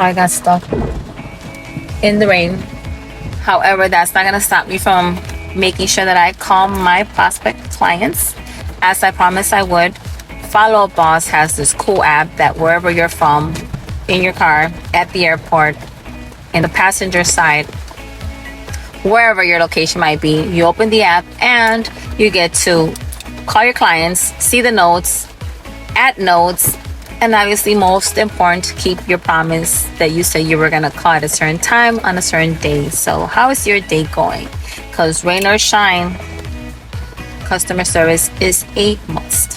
so I got stuck in the rain. However, that's not going to stop me from making sure that I call my prospect clients as I promised I would. Follow Up Boss has this cool app that wherever you're from, in your car, at the airport, in the passenger side, wherever your location might be, you open the app and you get to call your clients, see the notes, add notes, and obviously most important, keep your promise that you said you were going to call at a certain time on a certain day. So how is your day going? Because rain or shine, customer service is a must.